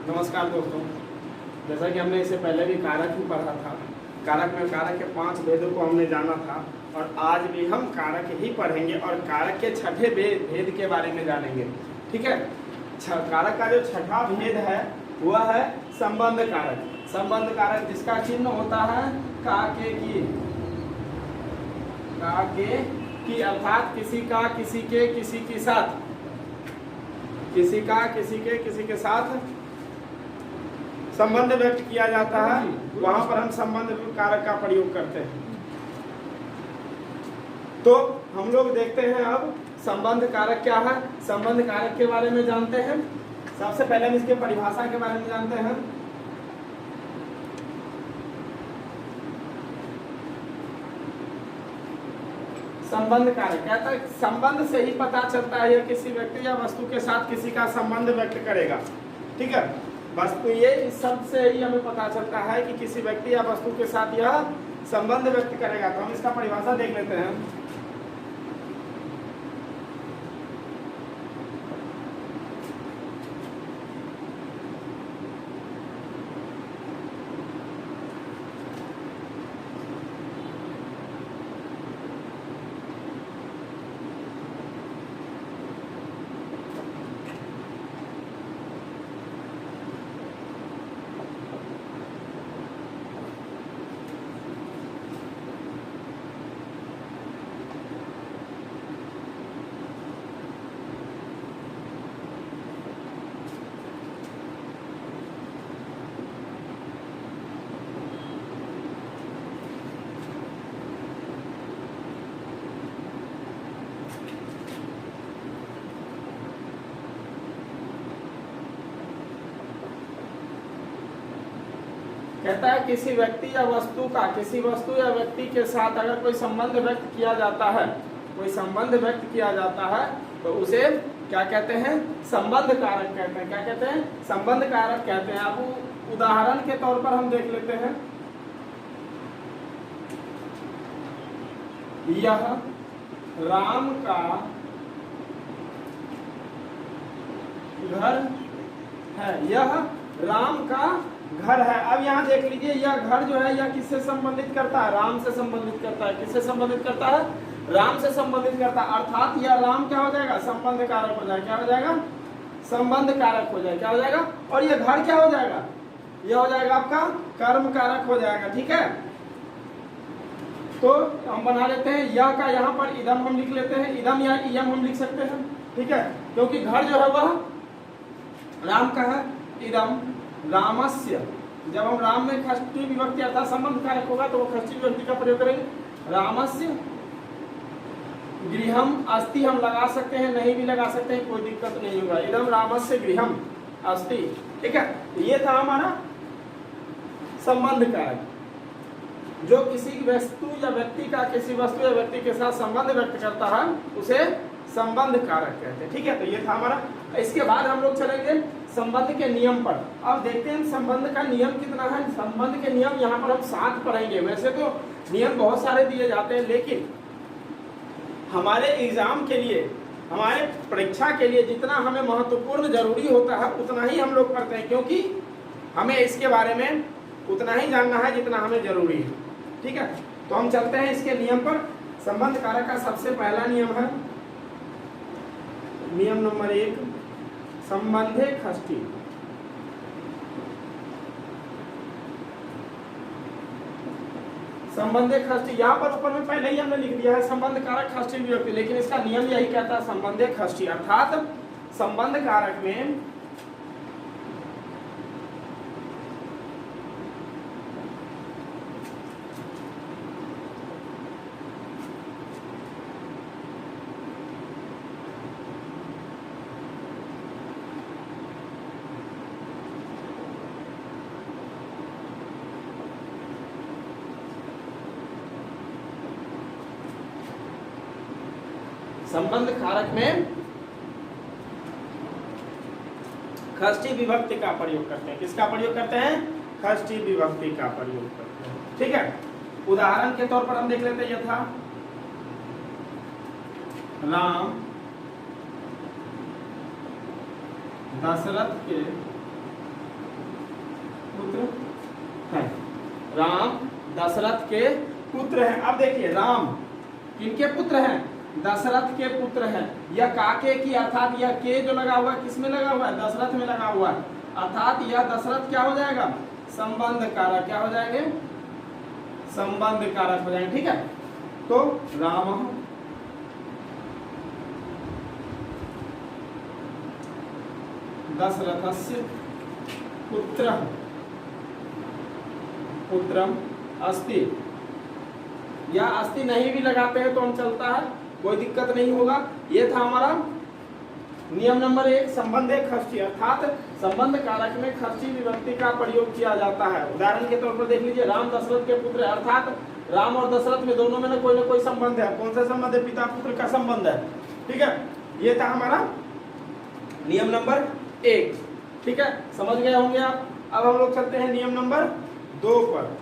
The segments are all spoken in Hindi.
नमस्कार दोस्तों, जैसा कि हमने इससे पहले भी कारक ही पढ़ा था। कारक में कारक के 5 भेदों को हमने जाना था और आज भी हम कारक ही पढ़ेंगे और कारक के छठे भेद के बारे में जानेंगे। ठीक है, कारक का जो छठा भेद है वह है संबंध कारक। संबंध कारक जिसका चिन्ह होता है का के की, अर्थात किसी का किसी के किसी के साथ, किसी का किसी के किसी के साथ संबंध व्यक्त किया जाता है, वहां पर हम संबंध कारक का प्रयोग करते हैं। तो हम लोग देखते हैं अब संबंध कारक क्या है। संबंध कारक के बारे में जानते हैं। सबसे पहले हम इसके परिभाषा के बारे में जानते हैं। संबंध कारक कहता है संबंध से ही पता चलता है यह किसी व्यक्ति या वस्तु के साथ किसी का संबंध व्यक्त करेगा। ठीक है, वस्तु ये इस शब्द से ही हमें पता चलता है कि किसी व्यक्ति या वस्तु के साथ यह संबंध व्यक्त करेगा। तो हम इसका परिभाषा देख लेते हैं। कहता है किसी व्यक्ति या वस्तु का किसी वस्तु या व्यक्ति के साथ अगर कोई संबंध व्यक्त किया जाता है, कोई संबंध व्यक्त किया जाता है तो उसे क्या कहते हैं? संबंध कारक कहते हैं। क्या कहते हैं? संबंध कारक कहते हैं। अब उदाहरण के तौर पर हम देख लेते हैं। यह राम का घर है। यह राम का घर है। अब यहाँ देख लीजिए, यह घर जो है यह किससे संबंधित करता है? राम से संबंधित करता है। किससे संबंधित करता है? राम से संबंधित करता है। अर्थात यह राम क्या हो जाएगा? संबंध कारक हो जाएगा। क्या हो जाएगा? संबंध कारक हो जाएगा। क्या हो जाएगा? और यह घर क्या हो जाएगा? यह हो जाएगा आपका कर्म कारक हो जाएगा। ठीक है, तो हम बना लेते हैं यह का यहाँ पर इदम हम लिख लेते हैं। इदम या इयम हम लिख सकते हैं। ठीक है, क्योंकि घर जो है वह राम का है। इदम रामस्य, जब हम राम में षष्ठी विभक्ति अर्थात संबंध कारक होगा तो वो षष्ठी विभक्ति का प्रयोग करेंगे। रामस्य गृहम अस्ति हम लगा सकते हैं, नहीं भी लगा सकते हैं, कोई दिक्कत नहीं होगा। इदम रामस्य गृहम अस्ति। ठीक है, ये था हमारा संबंध कारक, जो किसी वस्तु या व्यक्ति का किसी वस्तु या व्यक्ति के साथ संबंध व्यक्त करता है उसे संबंध कारक कहते हैं। ठीक है, तो ये था हमारा। इसके बाद हम लोग चलेंगे संबंध के नियम पर। अब देखते हैं संबंध का नियम कितना है। संबंध के नियम यहाँ पर हम 7 पढ़ेंगे। वैसे तो नियम बहुत सारे दिए जाते हैं, लेकिन हमारे एग्जाम के लिए, हमारे परीक्षा के लिए जितना हमें महत्वपूर्ण जरूरी होता है उतना ही हम लोग पढ़ते हैं, क्योंकि हमें इसके बारे में उतना ही जानना है जितना हमें जरूरी है। ठीक है, तो हम चलते हैं इसके नियम पर। संबंध कारक का सबसे पहला नियम है नियम नंबर 1, संबंधे षष्ठी। संबंधे षष्ठी यहाँ पर ऊपर में पहले ही हमने लिख दिया है संबंध कारक षष्ठी विभक्ति, लेकिन इसका नियम यही कहता है संबंधे षष्ठी। अर्थात संबंध कारक में संबंध कारक में षष्ठी विभक्ति का प्रयोग करते हैं। किसका प्रयोग करते हैं? षष्ठी विभक्ति का प्रयोग करते हैं। ठीक है, उदाहरण के तौर पर हम देख लेते हैं। यथा राम दशरथ के पुत्र हैं। राम दशरथ के पुत्र हैं। अब देखिए राम किनके पुत्र हैं? दशरथ के पुत्र हैं। यह काके की अर्थात यह के जो लगा हुआ है किस में लगा हुआ है? दशरथ में लगा हुआ है। अर्थात यह दशरथ क्या हो जाएगा? संबंध कारक। क्या हो जाएंगे? संबंध कारक हो जाएंगे। ठीक है, तो राम दशरथस्य पुत्रम अस्ति। या अस्ति नहीं भी लगाते हैं तो हम चलता है, कोई दिक्कत नहीं होगा। ये था हमारा नियम नंबर 1, संबंध है खर्ची, अर्थात संबंध कारक में खर्ची विभक्ति का प्रयोग किया जाता है। उदाहरण के तौर पर देख लीजिए, राम दशरथ के पुत्र है, अर्थात राम और दशरथ में दोनों में ना कोई संबंध है। कौन सा संबंध है? पिता पुत्र का संबंध है। ठीक है, ये था हमारा नियम नंबर 1। ठीक है, समझ गए होंगे आप। अब हम लोग चलते हैं नियम नंबर 2 पर।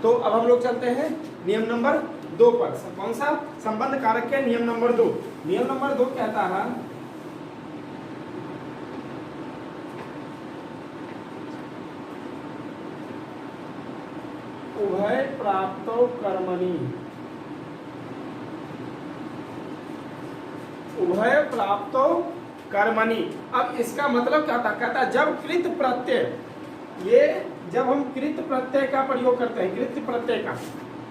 तो अब हम लोग चलते हैं नियम नंबर 2 पर। कौन सा? संबंध कारक के नियम नंबर 2। नियम नंबर 2 कहता है उभय प्राप्तो कर्मणि। उभय प्राप्तो कर्मणि। अब इसका मतलब क्या था? कहता है जब कृत प्रत्यय, ये जब हम कृत प्रत्यय का प्रयोग करते हैं, कृत प्रत्यय का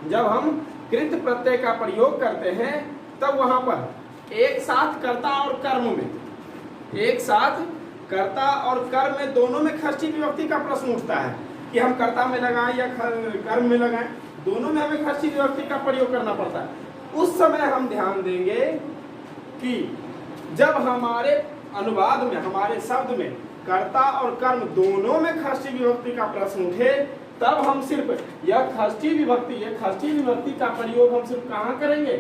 जब हम कृत प्रत्यय का प्रयोग करते हैं तब वहां पर एक साथ कर्ता और कर्म में, एक साथ कर्ता और कर्म में दोनों में खर्ची विभक्ति का प्रश्न उठता है कि हम कर्ता में लगाएं या कर्म में लगाएं, दोनों में हमें खर्ची विभक्ति का प्रयोग करना पड़ता है। उस समय हम ध्यान देंगे कि जब हमारे अनुवाद में, हमारे शब्द में कर्ता और कर्म दोनों में खर्ची विभक्ति का प्रश्न उठे तब हम सिर्फ यह खर्ची विभक्ति का प्रयोग हम सिर्फ कहाँ करेंगे?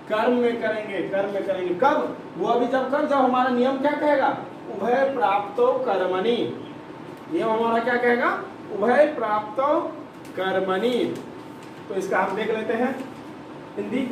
कर्म में करेंगे, कर्म में करेंगे। कब? वो अभी जब हमारा नियम क्या कहेगा? उभय प्राप्तो कर्मणि। नियम हमारा क्या कहेगा? उभय प्राप्तो कर्मणि। तो इसका हम देख लेते हैं हिंदी।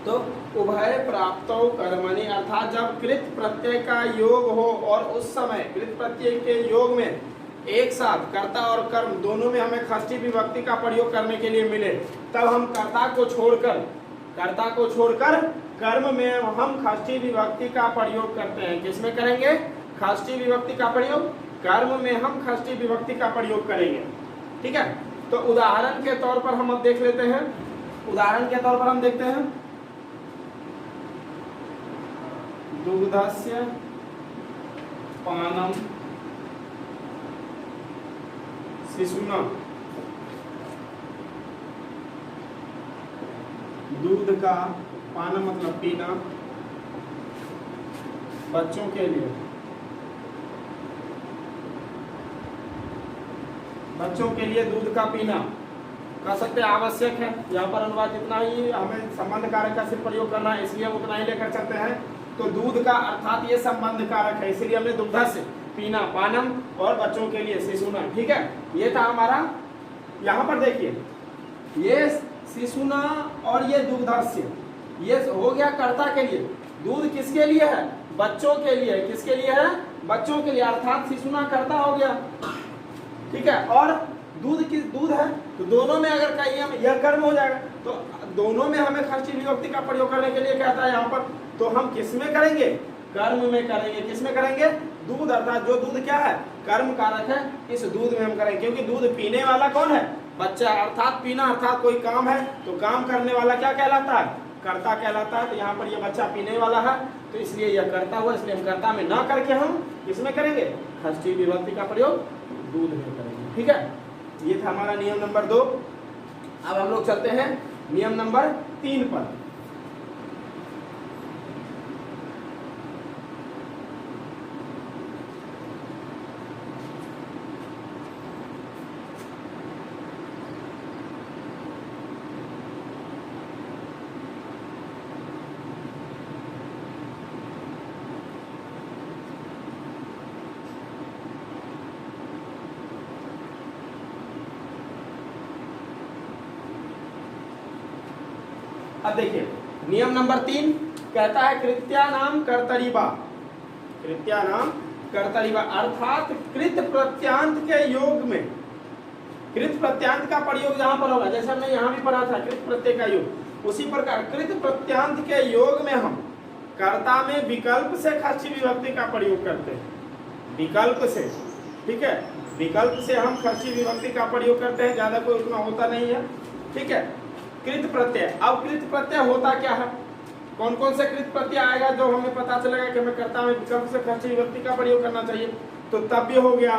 तो उभय प्राप्तो कर्मणि, अर्थात जब कृत प्रत्यय का योग हो और उस समय कृत प्रत्यय के योग में एक साथ कर्ता और कर्म दोनों में हमें खर्ची विभक्ति का प्रयोग करने के लिए मिले, तब हम कर्ता को छोड़कर कर्म में हम खर्ची विभक्ति का प्रयोग करते हैं। किसमें करेंगे? खर्ची विभक्ति का प्रयोग। कर्म में हम खर्ची विभक्ति का प्रयोग करेंगे। ठीक है, तो उदाहरण के तौर पर हम अब देख लेते हैं। उदाहरण के तौर पर हम देखते हैं दुग्धस्य पानम शिशुना। दूध का पान मतलब पीना बच्चों के लिए, बच्चों के लिए दूध का पीना कह सकते हैं आवश्यक है। यहाँ पर अनुवाद इतना ही, हमें संबंध कारक का सिर्फ प्रयोग करना है, इसलिए हम उतना ही लेकर चलते हैं। तो दूध का अर्थात ये संबंध कारक है, इसलिए हमने दुग्धस्य पीना पानम और बच्चों के लिए शिशुना। ठीक है, ये था हमारा। यहाँ पर देखिए ये शिशुना और ये दुग्धस्य, ये हो गया कर्ता के लिए। दूध किसके लिए है? बच्चों के लिए। किसके लिए है? बच्चों के लिए, अर्थात शिशुना कर्ता हो गया। ठीक है, और दूध है तो दोनों में अगर कहीं हम यह कर्म हो जाएगा तो दोनों में हमें षष्ठी विभक्ति का प्रयोग करने के लिए कहता है यहाँ पर। तो हम किस में करेंगे? कर्म में करेंगे। किस में करेंगे? दूध, अर्थात जो दूध क्या है? कर्म कारक है, इस दूध में हम करेंगे। क्योंकि दूध पीने वाला कौन है? बच्चा। अर्थात पीना अर्थात कोई काम है, तो काम करने वाला क्या कहलाता है? कर्ता कहलाता है। तो यहाँ पर ये बच्चा पीने वाला है तो इसलिए यह कर्ता हुआ, इसलिए हम कर्ता में ना करके हम किसमें करेंगे? षष्ठी विभक्ति का प्रयोग दूध में करेंगे। ठीक है, ये था हमारा नियम नंबर 2। अब हम लोग चलते हैं नियम नंबर 3 पर। अब देखिए नियम नंबर 3 कहता है कृत्यानाम कर्तरीवा। कृत्यानाम कर्तरीवा अर्थात कृत प्रत्यांत के योग में, कृत प्रत्यांत का प्रयोग जहां पर होगा, जैसे हमने यहां भी पढ़ा था कृत प्रत्यय का योग, उसी प्रकार कृत प्रत्यांत के योग में हम कर्ता में विकल्प से षष्ठी विभक्ति का प्रयोग करते हैं। विकल्प से, ठीक है, विकल्प से हम षष्ठी विभक्ति का प्रयोग करते हैं, ज्यादा कोई उतना होता नहीं है। ठीक है, कृत प्रत्यय। अब कृत प्रत्यय होता क्या है? कौन कौन से कृत प्रत्यय आएगा जो हमें पता चलेगा कि हमें कर्ता में विकल्प से षष्ठी विभक्ति का प्रयोग करना चाहिए? तो तव्य हो गया,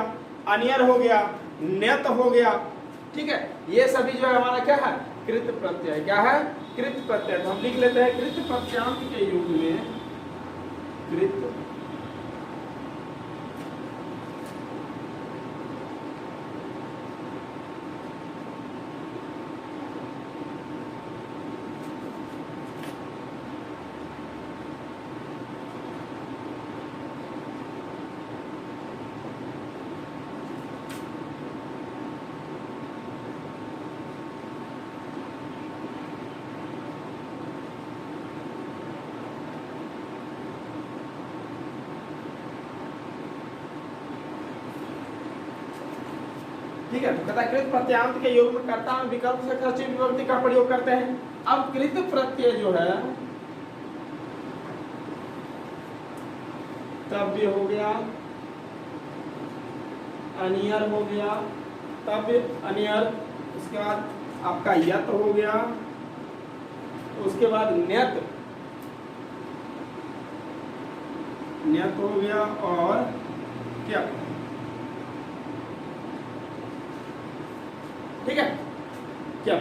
अनियर हो गया, न्यत हो गया। ठीक है, ये सभी जो है हमारा क्या है? कृत प्रत्यय। क्या है? कृत प्रत्यय। तो हम लिख लेते हैं कृत प्रत्यांत के युग में कृत ठीक है, तो कहता है कृत प्रत्यांत के योग में कर्ता में विकल्प से षष्ठी विभक्ति का प्रयोग करते हैं। अब कृत प्रत्यय जो है तव्य हो गया, अनियर हो गया, तव्य अनियर, उसके बाद आपका यत हो गया, उसके बाद न्यत, न्यत हो गया और क्या? ठीक है, क्या?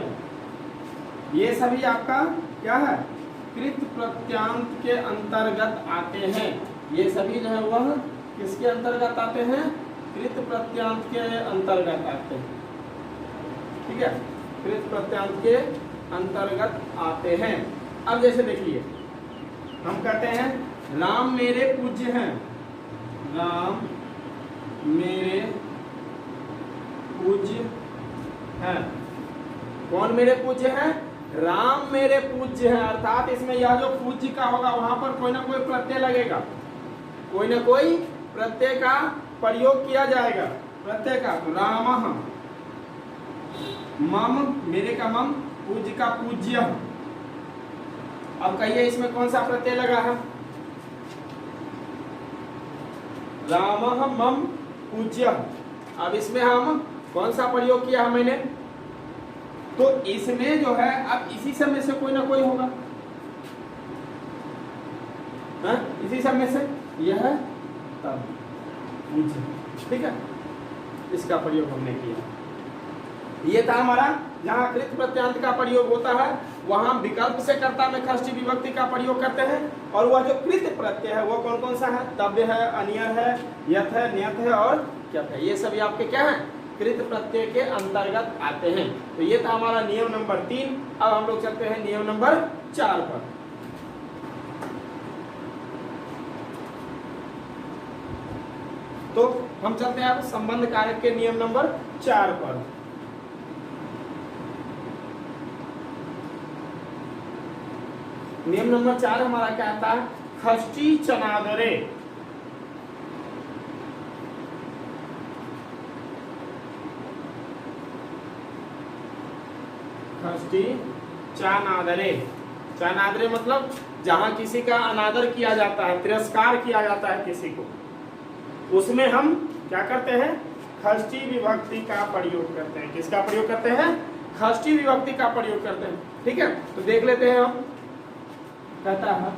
ये सभी आपका क्या है? कृत प्रत्यांत के अंतर्गत आते हैं। ये सभी जो है वह किसके अंतर्गत आते हैं? कृत प्रत्यांत के अंतर्गत आते हैं। ठीक है, कृत प्रत्यांत के अंतर्गत आते हैं। अब जैसे देखिए हम कहते हैं राम मेरे पूज्य हैं। राम मेरे पूज्य हैं। कौन मेरे पूज्य हैं? राम मेरे पूज्य हैं। अर्थात इसमें यह जो पूज्य का होगा वहां पर कोई ना कोई प्रत्यय लगेगा, कोई ना कोई प्रत्यय का प्रयोग किया जाएगा। प्रत्यय का राम मम, मेरे का मम, पूज्य का पूज्य। अब कहिए इसमें कौन सा प्रत्यय लगा है? राम मम पूज्य। अब इसमें हम कौन सा प्रयोग किया है मैंने? तो इसमें जो है अब इसी समय से कोई ना कोई होगा, है? इसी समय से यह तब पूज्य। ठीक है, इसका प्रयोग हमने किया। ये था हमारा जहाँ कृत प्रत्यांत का प्रयोग होता है वहां विकल्प से कर्ता में षष्ठी विभक्ति का प्रयोग करते हैं। और वह जो कृत प्रत्यय है वो कौन कौन सा है? तव्य है, अनियर है, यथ है, न्यत है और क्या है? ये सभी आपके क्या है? कृत प्रत्यय के अंतर्गत आते हैं। तो ये था हमारा नियम नंबर 3। अब हम लोग चलते हैं नियम नंबर 4 पर। हम चलते हैं अब संबंध कारक के नियम नंबर 4 पर। नियम नंबर 4 हमारा क्या आता है? खष्टी चनादरे। खष्टी चानादरे। चानादरे मतलब जहां किसी का अनादर किया जाता है, तिरस्कार किया जाता है किसी को, उसमें हम क्या करते हैं? खष्टी विभक्ति का प्रयोग करते हैं। किसका प्रयोग करते हैं? खष्टी विभक्ति का प्रयोग करते हैं। ठीक है, तो देख लेते हैं हम। कहता है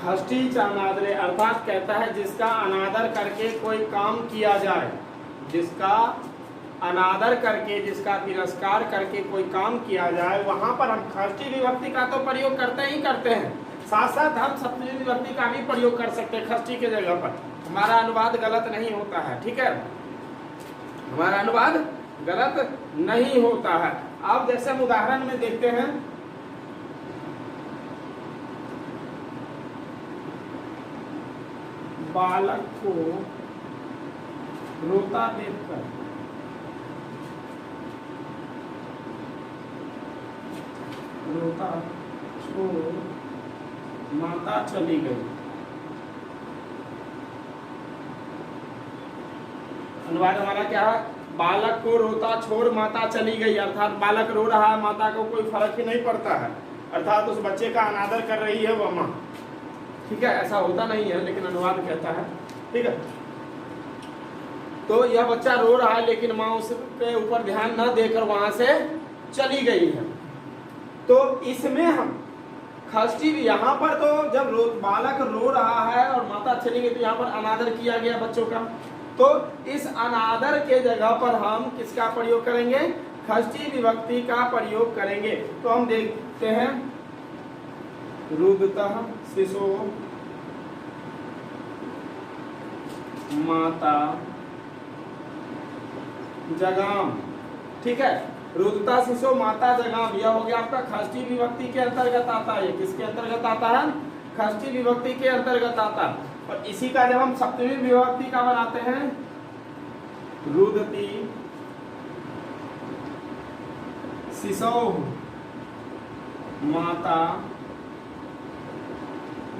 खष्टी चानादरे अर्थात कहता है जिसका अनादर करके कोई काम किया जाए, जिसका अनादर करके, जिसका तिरस्कार करके कोई काम किया जाए, वहां पर हम खष्टी विभक्ति का तो प्रयोग करते ही करते हैं, साथ साथ हम सप्तमी विभक्ति का भी प्रयोग कर सकते हैं खष्टी के जगह पर। हमारा अनुवाद गलत नहीं होता है। ठीक है, हमारा अनुवाद गलत नहीं होता है। अब जैसे हम उदाहरण में देखते हैं, बालक को रोता देखकर रोता छोड़ माता चली गई। अनुवाद हमारा क्या है? बालक को रोता छोड़ माता चली गई। अर्थात बालक रो रहा है, माता को कोई फर्क ही नहीं पड़ता है, अर्थात उस बच्चे का अनादर कर रही है वह माँ। ठीक है, ऐसा होता नहीं है लेकिन अनुवाद कहता है। ठीक है, तो यह बच्चा रो रहा है लेकिन माँ उसके ऊपर ध्यान न देकर वहां से चली गई है। तो इसमें हम खष्टी, यहाँ पर तो जब बालक रो रहा है और माता चली गई तो यहाँ पर अनादर किया गया बच्चों का, तो इस अनादर के जगह पर हम किसका प्रयोग करेंगे? खष्टी विभक्ति का प्रयोग करेंगे। तो हम देखते हैं, रुदतः शिशो माता जगाम। ठीक है, रुदता शिशो माता जगाम, यह हो गया आपका खष्टी विभक्ति के अंतर्गत आता है। किसके अंतर्गत आता है? खष्टी विभक्ति के अंतर्गत आता है। और इसी का जब हम सप्तमी विभक्ति का बनाते हैं, रुदती शिशो माता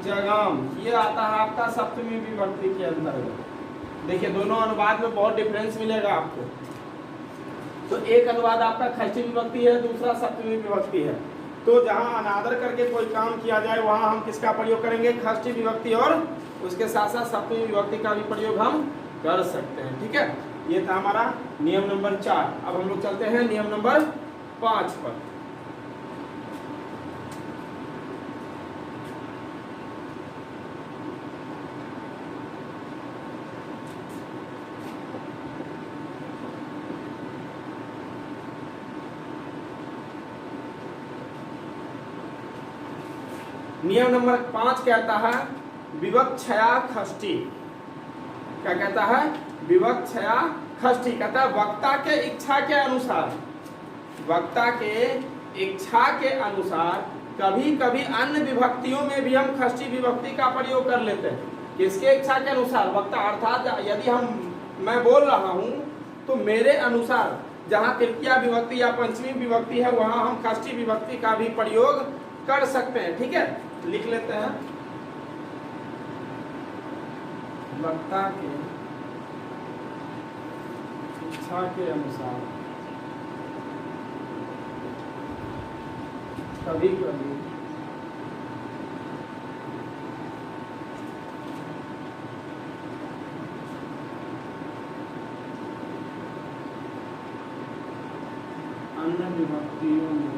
जगाम, ये आता है आपका सप्तमी विभक्ति के अंतर्गत। देखिए दोनों अनुवाद में बहुत डिफरेंस मिलेगा आपको। तो एक अनुवाद आपका खष्टी विभक्ति है, दूसरा सप्तमी विभक्ति है। तो जहां अनादर करके कोई काम किया जाए वहां हम किसका प्रयोग करेंगे? खष्टी विभक्ति, और उसके साथ साथ सप्तमी विभक्ति का भी प्रयोग हम कर सकते हैं। ठीक है, ये था हमारा नियम नंबर 4। अब हम लोग चलते हैं नियम नंबर 5 पर। नियम नंबर 5 कहता है विवक्षया खष्टी। क्या कहता है? विवक्षया खष्टी। कहता है वक्ता के इच्छा के अनुसार, वक्ता के इच्छा के अनुसार कभी कभी अन्य विभक्तियों में भी हम खष्टी विभक्ति का प्रयोग कर लेते हैं। किसके इच्छा के अनुसार? वक्ता, अर्थात यदि मैं बोल रहा हूं तो मेरे अनुसार जहां तृतीया विभक्ति या पंचमी विभक्ति है वहां हम खष्टी विभक्ति का भी प्रयोग कर सकते हैं। ठीक है, लिख लेते हैं, वक्ता के इच्छा के अनुसार कभी कभी अन्य विभक्तियों में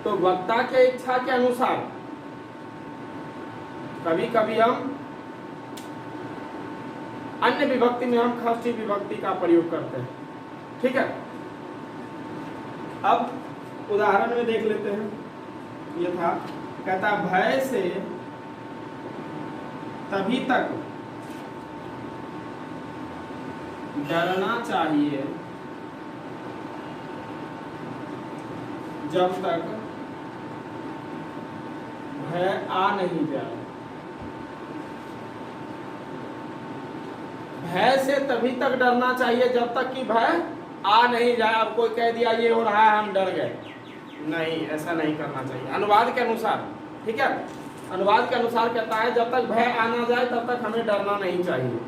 तो वक्ता के इच्छा के अनुसार कभी कभी हम अन्य विभक्ति में हम षष्ठी विभक्ति का प्रयोग करते हैं। ठीक है, अब उदाहरण में देख लेते हैं। ये था, कहता भय से तभी तक डरना चाहिए जब तक भय आ नहीं जाए। भय से तभी तक डरना चाहिए जब तक कि भय आ नहीं जाए। अब कोई कह दिया ये हो रहा है हम डर गए, नहीं, ऐसा नहीं करना चाहिए। अनुवाद के अनुसार, ठीक है, अनुवाद के अनुसार कहता है जब तक भय आ ना जाए तब तक हमें डरना नहीं चाहिए।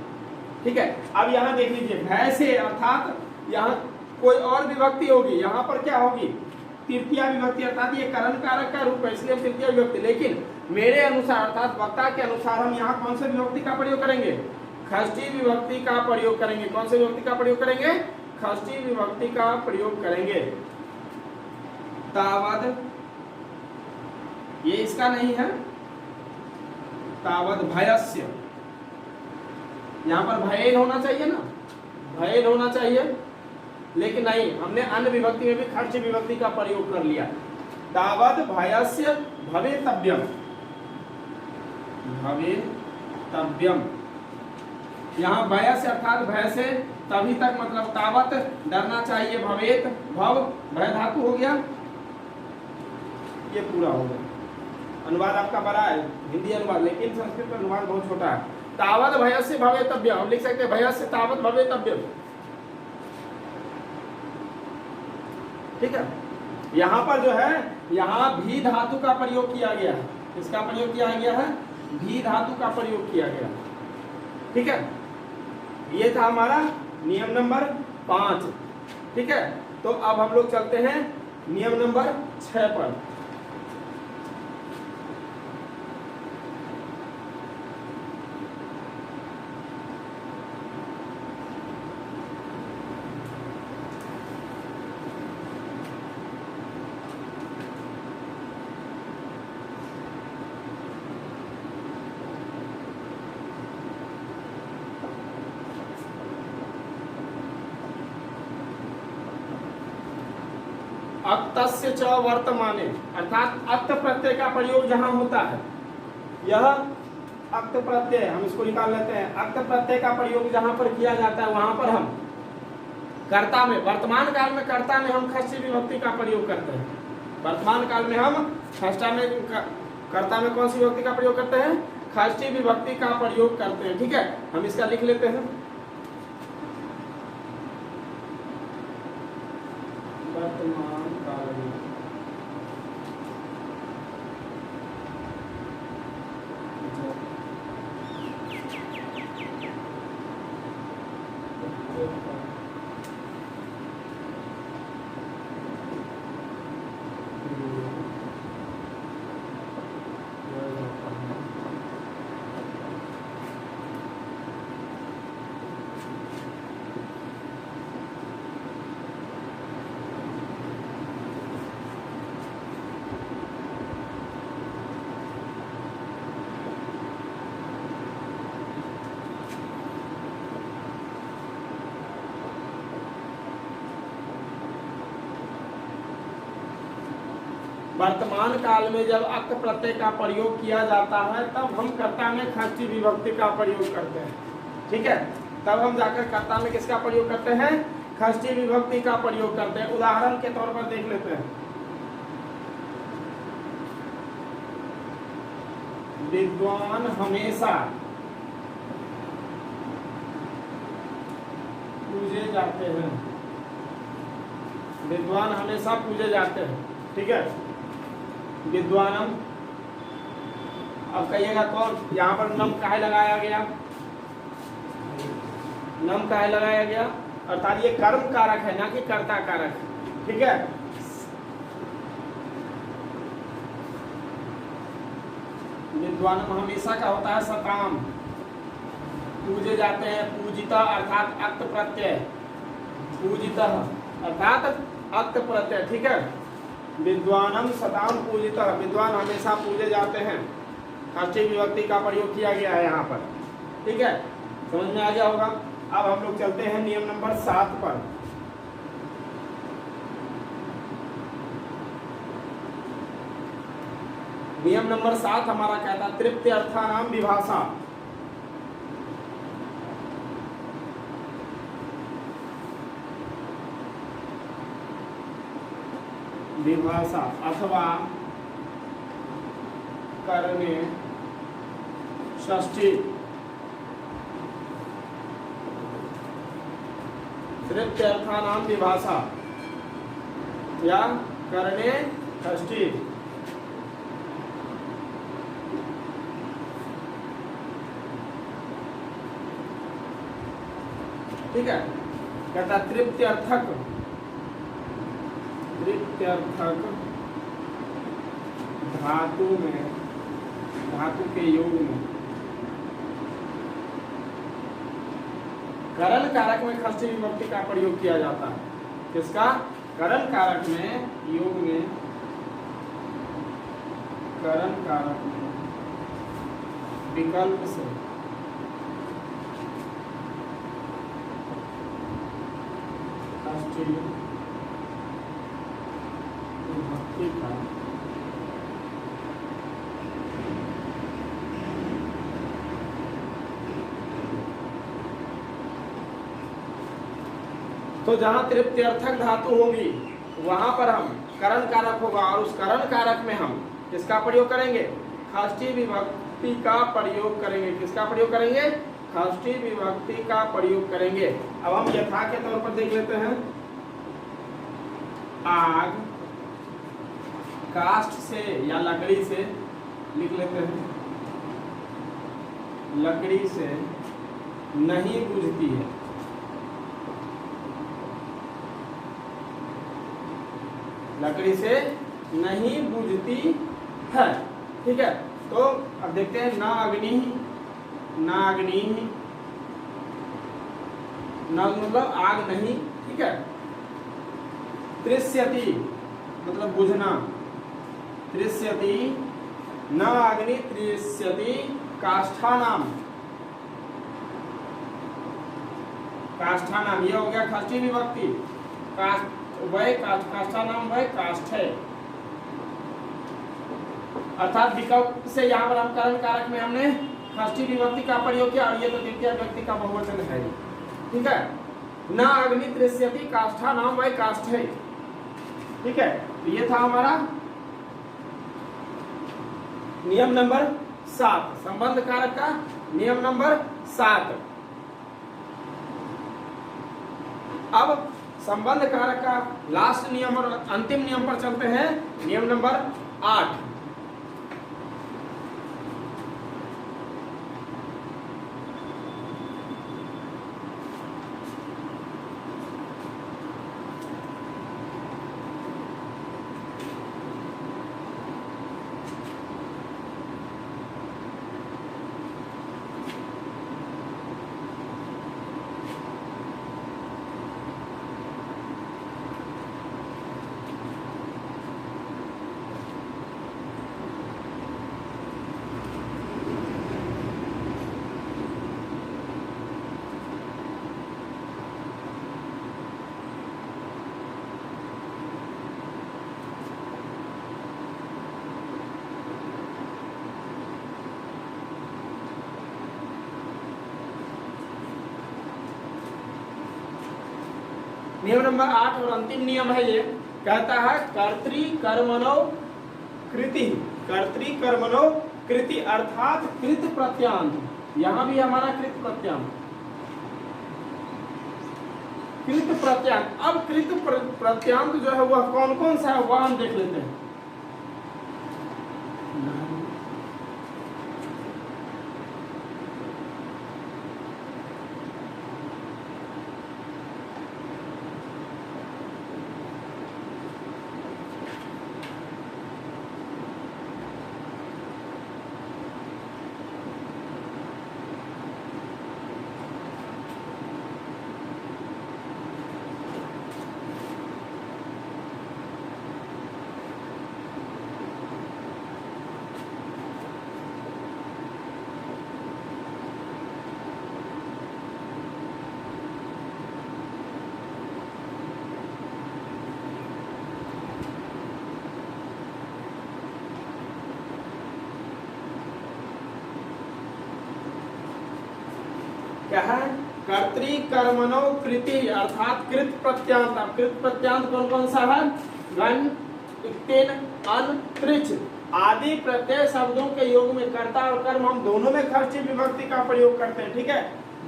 ठीक है, अब यहाँ देख लीजिए, भय से अर्थात यहाँ कोई और विभक्ति होगी, यहाँ पर क्या होगी, तृतीया विभक्ति, अर्थात ये करण कारक का रूप है, इसलिए तृतीया विभक्ति। लेकिन मेरे अनुसार अर्थात वक्ता के अनुसार हम यहाँ कौन से विभक्ति का प्रयोग करेंगे, षष्ठी विभक्ति का प्रयोग करेंगे। कौन से विभक्ति का प्रयोग करेंगे, षष्ठी विभक्ति का प्रयोग करेंगे। तावद, ये इसका नहीं है, तावद भयस्य, यहाँ पर भयेन होना चाहिए ना, भयेन होना चाहिए, लेकिन नहीं, हमने अन्य विभक्ति में भी षष्ठी विभक्ति का प्रयोग कर लिया। तावद भयस्य भवेतव्यम, भवेतव्यम, यहाँ भय से अर्थात भय से तभी तक, मतलब तावत डरना चाहिए, भवेत भव भय धातु हो गया, ये पूरा हो गया। अनुवाद आपका बड़ा है, हिंदी अनुवाद, लेकिन संस्कृत का अनुवाद बहुत छोटा है। तावत भयस्य भवेतव्यम, हम लिख सकते हैं भयस्य तावत भवेतव्यम। ठीक है, यहाँ पर जो है, यहाँ भी धातु का प्रयोग किया गया है। इसका प्रयोग किया गया है, भी धातु का प्रयोग किया गया। ठीक है, ये था हमारा नियम नंबर 5। ठीक है, तो अब हम लोग चलते हैं नियम नंबर 6 पर। अक्तस्य च वर्तमाने, अर्थात अक्त प्रत्यय का प्रयोग जहां होता है, यह अक्त प्रत्यय, हम इसको निकाल लेते हैं। अक्त प्रत्यय का प्रयोग जहां पर किया जाता है वहां पर हम कर्ता में, वर्तमान काल में कर्ता में हम षष्ठी विभक्ति का प्रयोग करते हैं। वर्तमान काल में हम षष्ठा में कर्ता में कौन सी विभक्ति का प्रयोग करते हैं, षष्ठी विभक्ति का प्रयोग करते हैं। ठीक है, हम इसका लिख लेते हैं। वर्तमान काल में वर्तमान काल में जब अक्त प्रत्यय का प्रयोग किया जाता है तब हम कर्ता में षष्ठी विभक्ति का प्रयोग करते हैं। ठीक है, तब हम जाकर कर्ता में किसका प्रयोग करते हैं, षष्ठी विभक्ति का प्रयोग करते हैं। उदाहरण के तौर पर देख लेते हैं। विद्वान हमेशा पूजे जाते हैं, विद्वान हमेशा पूजे जाते हैं, ठीक है। विद्वानम, अब कहिएगा कौन, यहाँ पर नम काहे लगाया गया, नम काहे लगाया गया, अर्थात ये कर्म कारक है ना कि कर्ता कारक, ठीक है। विद्वानम हमेशा का होता है सताम, पूजे जाते हैं, पूजिता अर्थात अक्त प्रत्यय, पूजिता अर्थात अक्त प्रत्यय, ठीक है। विद्वानम सताम पूजिता, विद्वान हमेशा पूजे जाते हैं, षष्ठी विभक्ति का प्रयोग किया गया है यहाँ पर, ठीक है। समझ में आ गया होगा। अब हम लोग चलते हैं नियम नंबर 7 पर। नियम नंबर 7 हमारा कहता है तृप्ति अर्थानाम विभाषा। विभाषा अथवा करने षष्ठी, तृप्ति अर्थानाम विभाषा या करने षष्ठी। ठीक है, कहता तृप्त्यर्थक, तृप्त्यर्थक धातु में, धातु के योग में करण कारक में षष्ठी विभक्ति का प्रयोग किया जाता है। किसका? करण कारक में, योग में, करण कारक में विकल्प से षष्ठी विभक्ति का तो जहां तृप्त्यर्थक धातु होगी वहां पर हम करण कारक होगा और उस करण कारक में हम किसका प्रयोग करेंगे? षष्ठी विभक्ति का प्रयोग करेंगे। किसका प्रयोग करेंगे? षष्ठी विभक्ति का प्रयोग करेंगे। अब हम यथा के तौर पर देख लेते हैं। आग, काष्ठ से या लकड़ी से लिख लेते हैं, लकड़ी से नहीं बुझती है। लकड़ी से नहीं बुझती है, ठीक है। तो अब देखते हैं ना अग्नि, ना अग्नि, ना मतलब आग नहीं, ठीक है। तृष्यति मतलब बुझना, तृष्यति, न अग्नि तृष्यति काष्ठानाम, काष्ठानाम ये हो गया षष्ठी विभक्ति। काष्ठ वह काष्ठानाम वह काष्ठ है, अर्थात विकल्प से यहाँ पर हम करण कारक में हमने षष्ठी विभक्ति का प्रयोग किया और ये तो द्वितीय व्यक्ति का बहुवचन है, ठीक है। न अग्नि तृष्यति काष्ठानाम वह काष्ठ है, ठीक है। तो ये था हमारा नियम नंबर 7, संबंध कारक का नियम नंबर 7। अब संबंध कारक का लास्ट नियम और अंतिम नियम पर चलते हैं, नियम नंबर 8। नियम नंबर 8 और अंतिम नियम है ये, कहता है कर्तृकर्मणो कृति, कर्तृकर्मणो कृति अर्थात कृत प्रत्यांत। यहां भी हमारा कृत प्रत्यांत, कृत प्रत्यांत। अब कृत प्रत्यांत जो है वह कौन कौन सा है वह हम देख लेते हैं। क्या है? कर्तृकर्मणो कृति अर्थात कृत प्रत्यांत। अब कृत प्रत्यांत कौन कौन सा है? घन, इक्तिन, अन, त्रिच आदि प्रत्यय शब्दों के योग में कर्ता और कर्म हम दोनों में खष्टी विभक्ति का प्रयोग करते हैं। ठीक है,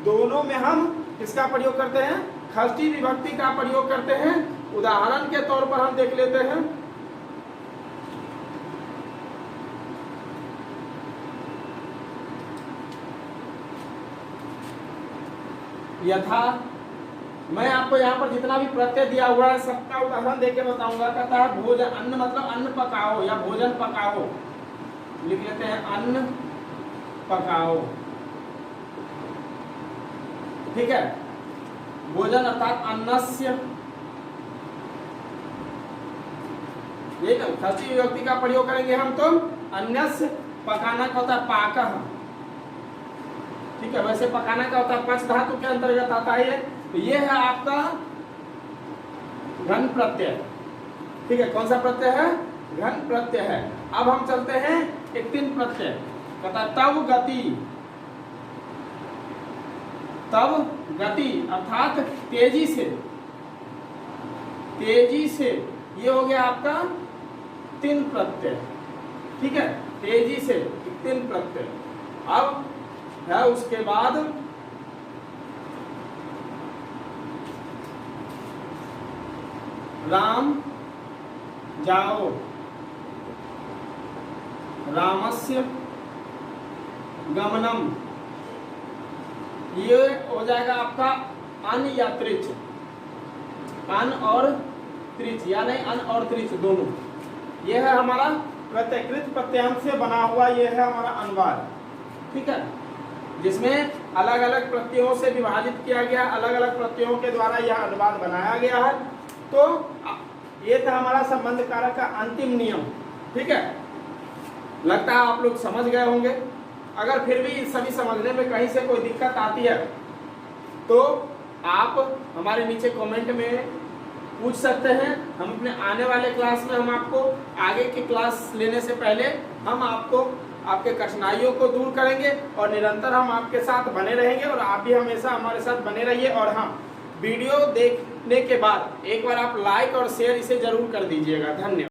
दोनों में हम किसका प्रयोग करते हैं? खष्टी विभक्ति का प्रयोग करते हैं। उदाहरण के तौर पर हम देख लेते हैं। यथा, मैं आपको यहाँ पर जितना भी प्रत्यय दिया हुआ है सबका उदाहरण देके बताऊंगा। कहता है भोजन, अन्न मतलब अन्न पकाओ या भोजन पकाओ। लिख लेते हैं अन्न पकाओ। ठीक है, भोजन अर्थात अन्नस्य, ये ना षष्ठी विभक्ति का प्रयोग करेंगे हम तो अन्यस्य। पकाना का होता है पाकः। ठीक है, वैसे पकाना का होता है पच धातु के अंतर्गत आता है। तो ये है आपका घन प्रत्यय। ठीक है, कौन सा प्रत्यय है? घन प्रत्यय है। अब हम चलते हैं एक तीन प्रत्यय। कहता है तब गति, तब गति अर्थात तेजी से, तेजी से, ये हो गया आपका तीन प्रत्यय। ठीक है, तेजी से तीन प्रत्यय। अब है उसके बाद राम जाओ, रामस्य गमनम, ये हो जाएगा आपका अन या त्रिच। अन और त्रिच या नहीं, अन और त्रिच दोनों। ये है हमारा प्रत्ययकृत प्रत्यांत से बना हुआ, ये है हमारा अनुवाद। ठीक है, जिसमें अलग अलग प्रत्ययों से विभाजित किया गया, अलग अलग प्रत्ययों के द्वारा यह अनुवाद बनाया गया है। तो ये था हमारा संबंध कारक का अंतिम नियम। ठीक है, लगता है आप लोग समझ गए होंगे। अगर फिर भी सभी समझने में कहीं से कोई दिक्कत आती है तो आप हमारे नीचे कमेंट में पूछ सकते हैं। हम अपने आने वाले क्लास में हम आपको आगे की क्लास लेने से पहले हम आपको आपके कठिनाइयों को दूर करेंगे और निरंतर हम आपके साथ बने रहेंगे और आप भी हमेशा हमारे साथ बने रहिए। और हाँ, वीडियो देखने के बाद एक बार आप लाइक और शेयर इसे जरूर कर दीजिएगा। धन्यवाद।